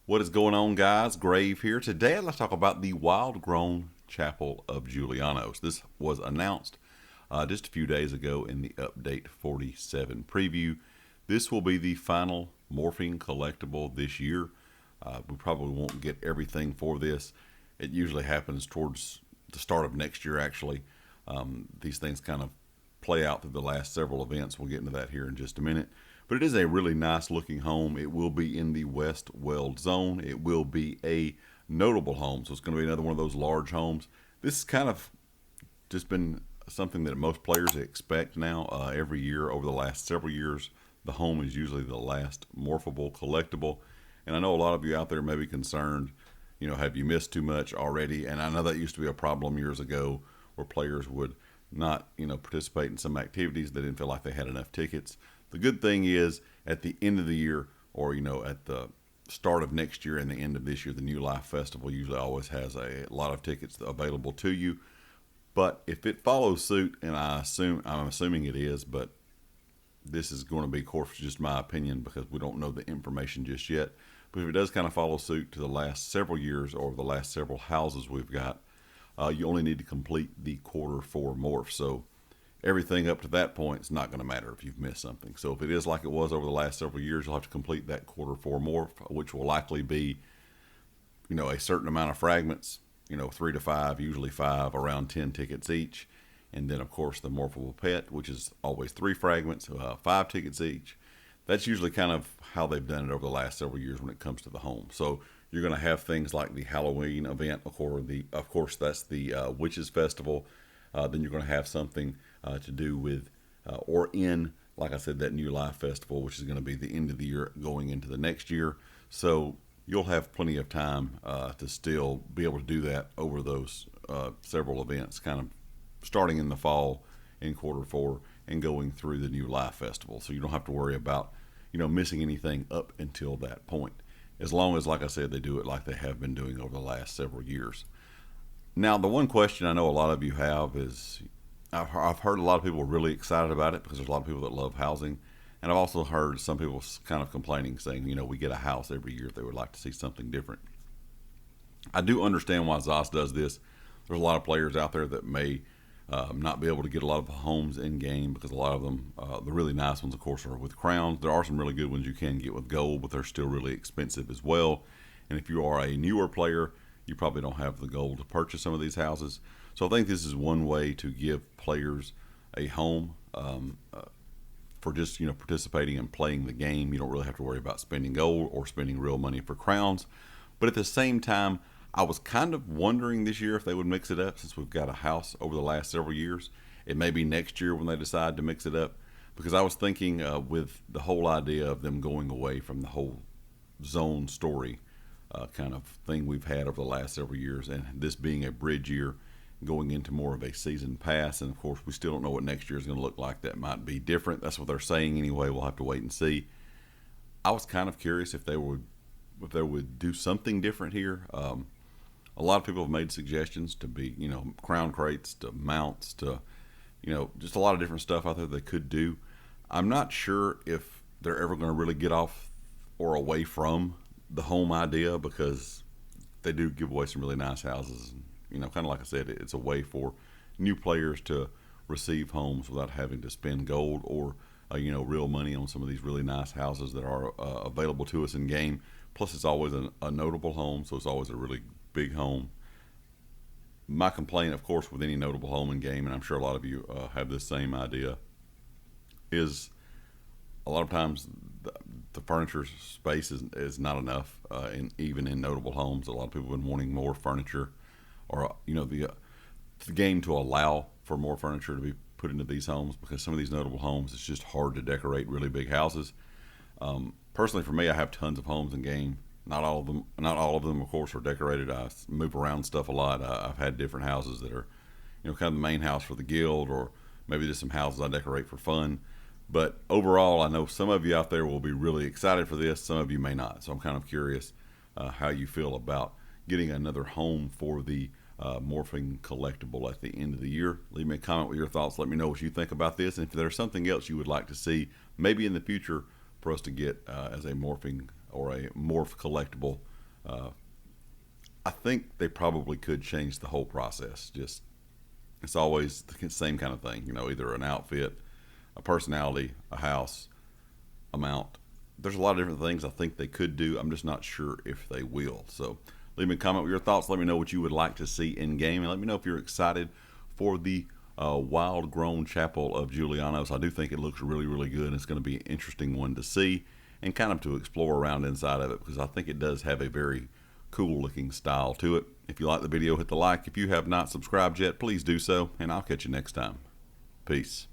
What is going on, guys? Grave here. Today, let's talk about the Wildgrown Chapel of Julianos. This was announced just a few days ago in the Update 47 preview. This will be the final morphing collectible this year. We probably won't get everything for this. It usually happens towards the start of next year, actually. These things kind of play out through the last several events. We'll get into that here in just a minute. But it is a really nice looking home. It will be in the West Weald zone. It will be a notable home. So it's going to be another one of those large homes. This has kind of just been something that most players expect now every year over the last several years. The home is usually the last morphable collectible. And I know a lot of you out there may be concerned, have you missed too much already? And I know that used to be a problem years ago where players would not, participate in some activities. They didn't feel like they had enough tickets. The good thing is at the end of the year or, at the start of next year and the end of this year, the New Life Festival usually always has a lot of tickets available to you. But if it follows suit, and I'm assuming it is, but this is going to be, of course, just my opinion because we don't know the information just yet. But if it does kind of follow suit to the last several years or the last several houses we've got, you only need to complete the quarter 4 morph. So everything up to that point is not going to matter if you've missed something. So if it is like it was over the last several years, you'll have to complete that quarter 4 morph, which will likely be, a certain amount of fragments, 3 to 5, usually 5, around 10 tickets each. And then, of course, the morphable pet, which is always 3 fragments, 5 tickets each. That's usually kind of how they've done it over the last several years when it comes to the home. So you're going to have things like the Halloween event, of course, that's the Witches Festival. Then you're going to have something to do with, like I said, that New Life Festival, which is going to be the end of the year going into the next year. So you'll have plenty of time to still be able to do that over those several events, kind of starting in the fall in quarter 4 and going through the New Life Festival. So you don't have to worry about, missing anything up until that point. As long as, like I said, they do it like they have been doing over the last several years. Now, the one question I know a lot of you have is, I've heard a lot of people really excited about it because there's a lot of people that love housing. And I've also heard some people kind of complaining, saying, we get a house every year. They would like to see something different. I do understand why ZOS does this. There's a lot of players out there that may not be able to get a lot of homes in game because a lot of them, the really nice ones, of course, are with crowns. There are some really good ones you can get with gold, but they're still really expensive as well. And if you are a newer player, you probably don't have the gold to purchase some of these houses. So I think this is one way to give players a home for just participating and playing the game. You don't really have to worry about spending gold or spending real money for crowns. But at the same time, I was kind of wondering this year if they would mix it up since we've got a house over the last several years. It may be next year when they decide to mix it up, because I was thinking with the whole idea of them going away from the whole zone story kind of thing we've had over the last several years, and this being a bridge year going into more of a season pass. And of course, we still don't know what next year is going to look like. That might be different. That's what they're saying anyway. We'll have to wait and see. I was kind of curious if they would do something different here. A lot of people have made suggestions to be, crown crates, to mounts, to, just a lot of different stuff out there they could do. I'm not sure if they're ever going to really get off or away from the home idea, because they do give away some really nice houses. Kind of like I said, it's a way for new players to receive homes without having to spend gold or, real money on some of these really nice houses that are available to us in game. Plus, it's always a notable home, so it's always a really big home. My complaint, of course, with any notable home in game, and I'm sure a lot of you have this same idea, is a lot of times the furniture space is not enough. And even in notable homes, a lot of people have been wanting more furniture, or the game to allow for more furniture to be put into these homes, because some of these notable homes, it's just hard to decorate really big houses. Personally, for me, I have tons of homes in game. Not all of them, of course, are decorated. I move around stuff a lot. I've had different houses that are, kind of the main house for the guild, or maybe just some houses I decorate for fun. But overall, I know some of you out there will be really excited for this. Some of you may not. So I'm kind of curious how you feel about getting another home for the morphing collectible at the end of the year. Leave me a comment with your thoughts. Let me know what you think about this, and if there's something else you would like to see maybe in the future for us to get as a morphing or a morph collectible I think they probably could change the whole process. Just it's always the same kind of thing, you know, either an outfit, a personality, a house, a mount. There's a lot of different things I think they could do. I'm just not sure if they will. So leave me a comment with your thoughts. Let me know what you would like to see in game, and let me know if you're excited for the Wildgrown Chapel of Julianos. I do think it looks really, really good. It's going to be an interesting one to see and kind of to explore around inside of it, because I think it does have a very cool looking style to it. If you like the video, hit the like. If you have not subscribed yet, please do so, and I'll catch you next time. Peace.